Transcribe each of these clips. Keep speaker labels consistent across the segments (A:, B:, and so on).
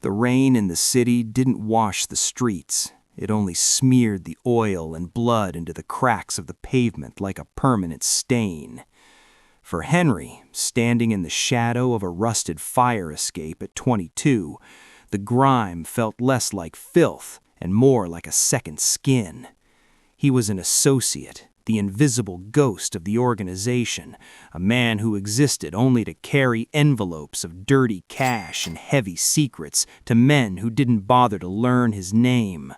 A: The rain in the city didn't wash the streets. It only smeared the oil and blood into the cracks of the pavement like a permanent stain. For Henry, standing in the shadow of a rusted fire escape at 22, the grime felt less like filth and more like a second skin. He was an associate, the invisible ghost of the organization, a man who existed only to carry envelopes of dirty cash and heavy secrets to men who didn't bother to learn his name.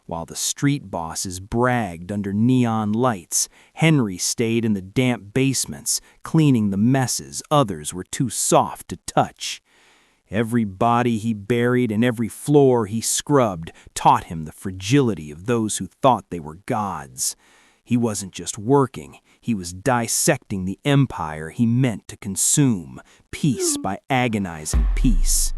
A: While the street bosses bragged under neon lights, Henry stayed in the damp basements, cleaning the messes others were too soft to touch. Every body he buried and every floor he scrubbed taught him the fragility of those who thought they were gods. He wasn't just working, he was dissecting the empire he meant to consume, piece by agonizing piece.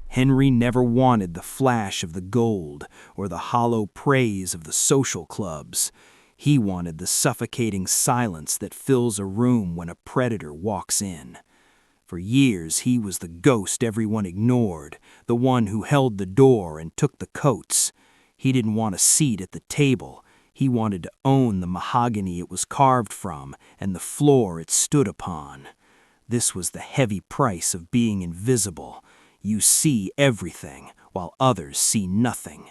A: Henry never wanted the flash of the gold or the hollow praise of the social clubs. He wanted the suffocating silence that fills a room when a predator walks in. For years, he was the ghost everyone ignored, the one who held the door and took the coats. He didn't want a seat at the table. He wanted to own the mahogany it was carved from and the floor it stood upon. This was the heavy price of being invisible. You see everything, while others see nothing.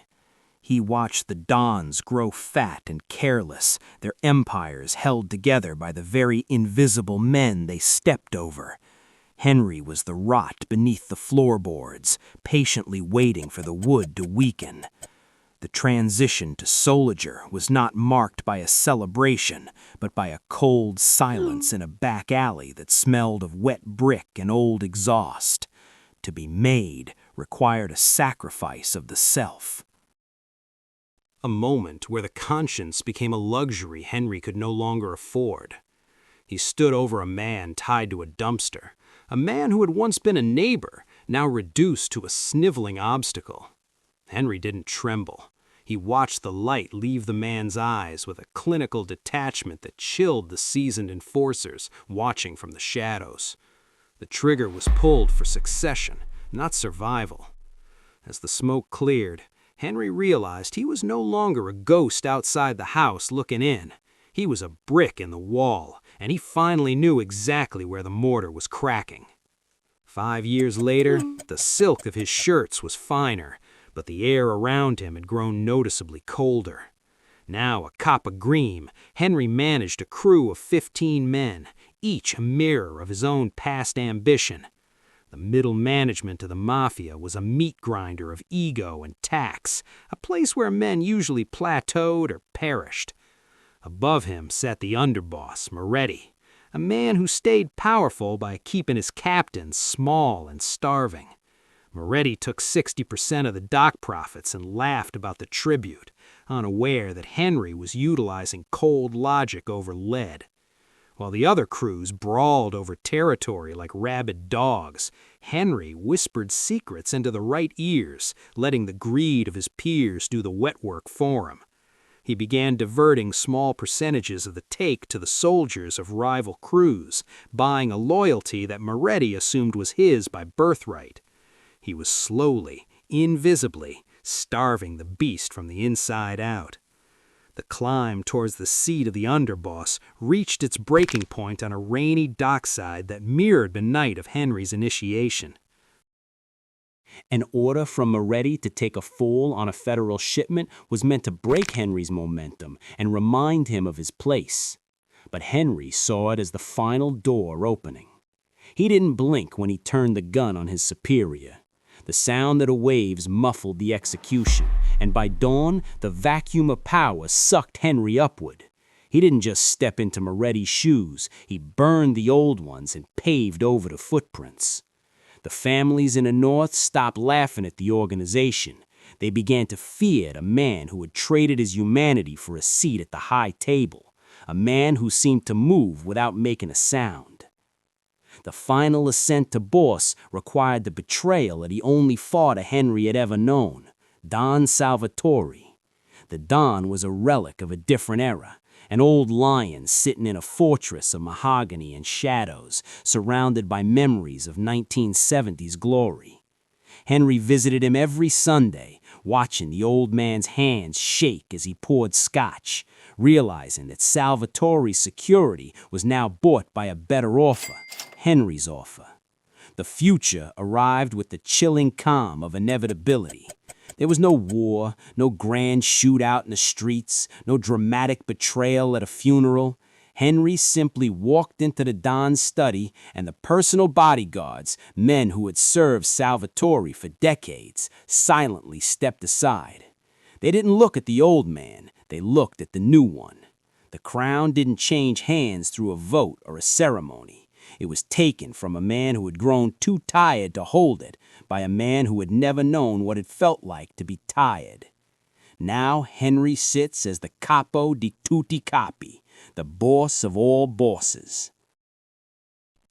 A: He watched the dons grow fat and careless, their empires held together by the very invisible men they stepped over. Henry was the rot beneath the floorboards, patiently waiting for the wood to weaken. The transition to soldier was not marked by a celebration, but by a cold silence in a back alley that smelled of wet brick and old exhaust. To be made required a sacrifice of the self. A moment where the conscience became a luxury Henry could no longer afford. He stood over a man tied to a dumpster, a man who had once been a neighbor, now reduced to a sniveling obstacle. Henry didn't tremble. He watched the light leave the man's eyes with a clinical detachment that chilled the seasoned enforcers watching from the shadows. The trigger was pulled for succession, not survival. As the smoke cleared, Henry realized he was no longer a ghost outside the house looking in. He was a brick in the wall, and he finally knew exactly where the mortar was cracking. 5 years later, the silk of his shirts was finer, but the air around him had grown noticeably colder. Now a cop of green, Henry managed a crew of 15 men, each a mirror of his own past ambition. The middle management of the Mafia was a meat grinder of ego and tax, a place where men usually plateaued or perished. Above him sat the underboss, Moretti, a man who stayed powerful by keeping his captains small and starving. Moretti took 60% of the dock profits and laughed about the tribute, unaware that Henry was utilizing cold logic over lead. While the other crews brawled over territory like rabid dogs, Henry whispered secrets into the right ears, letting the greed of his peers do the wet work for him. He began diverting small percentages of the take to the soldiers of rival crews, buying a loyalty that Moretti assumed was his by birthright. He was slowly, invisibly, starving the beast from the inside out. The climb towards the seat of the underboss reached its breaking point on a rainy dockside that mirrored the night of Henry's initiation. An order from Moretti to take a fall on a federal shipment was meant to break Henry's momentum and remind him of his place. But Henry saw it as the final door opening. He didn't blink when he turned the gun on his superior. The sound of the waves muffled the execution, and by dawn, the vacuum of power sucked Henry upward. He didn't just step into Moretti's shoes, he burned the old ones and paved over the footprints. The families in the North stopped laughing at the organization. They began to fear the man who had traded his humanity for a seat at the high table, a man who seemed to move without making a sound. The final ascent to boss required the betrayal of the only father Henry had ever known, Don Salvatore. The Don was a relic of a different era, an old lion sitting in a fortress of mahogany and shadows, surrounded by memories of 1970's glory.
B: Henry visited him every Sunday, watching the old man's hands shake as he poured scotch, realizing that Salvatore's security was now bought by a better offer, Henry's offer. The future arrived with the chilling calm of inevitability. There was no war, no grand shootout in the streets, no dramatic betrayal at a funeral. Henry simply walked into the Don's study, and the personal bodyguards, men who had served Salvatore for decades, silently stepped aside. They didn't look at the old man, they looked at the new one. The crown didn't change hands through a vote or a ceremony. It was taken from a man who had grown too tired to hold it by a man who had never known what it felt like to be tired. Now Henry sits as the capo di tutti capi, the boss of all bosses.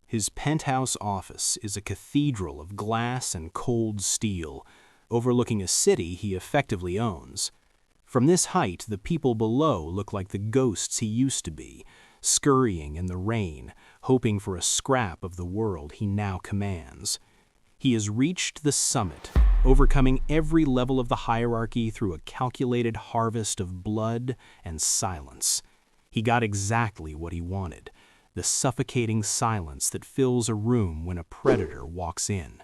A: His penthouse office is a cathedral of glass and cold steel, overlooking a city he effectively owns. From this height, the people below look like the ghosts he used to be, scurrying in the rain, hoping for a scrap of the world he now commands. He has reached the summit, overcoming every level of the hierarchy through a calculated harvest of blood and silence. He got exactly what he wanted, the suffocating silence that fills a room when a predator walks in.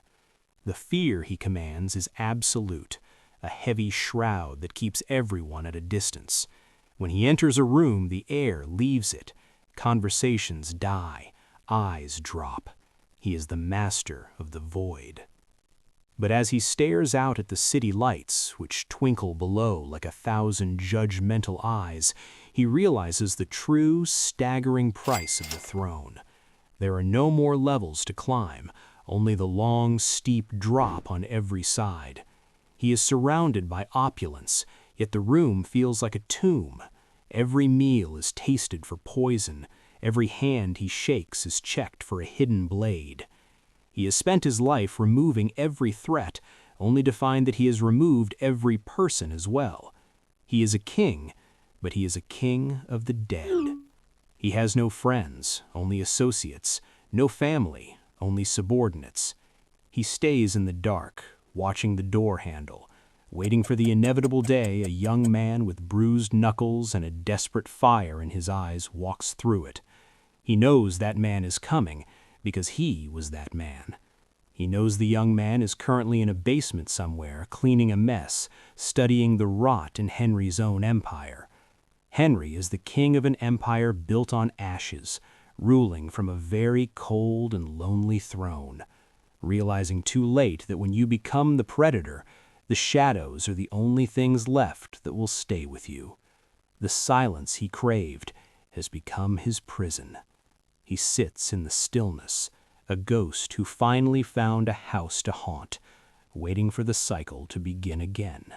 A: The fear he commands is absolute, a heavy shroud that keeps everyone at a distance. When he enters a room, the air leaves it. Conversations die, eyes drop. He is the master of the void. But as he stares out at the city lights, which twinkle below like 1,000 judgmental eyes, he realizes the true, staggering price of the throne. There are no more levels to climb, only the long, steep drop on every side. He is surrounded by opulence, yet the room feels like a tomb. Every meal is tasted for poison. Every hand he shakes is checked for a hidden blade. He has spent his life removing every threat, only to find that he has removed every person as well. He is a king, but he is a king of the dead. He has no friends, only associates, no family, only subordinates. He stays in the dark, watching the door handle, waiting for the inevitable day a young man with bruised knuckles and a desperate fire in his eyes walks through it. He knows that man is coming because he was that man. He knows the young man is currently in a basement somewhere, cleaning a mess, studying the rot in Henry's own empire. Henry is the king of an empire built on ashes, ruling from a very cold and lonely throne, realizing too late that when you become the predator, the shadows are the only things left that will stay with you. The silence he craved has become his prison. He sits in the stillness, a ghost who finally found a house to haunt, waiting for the cycle to begin again.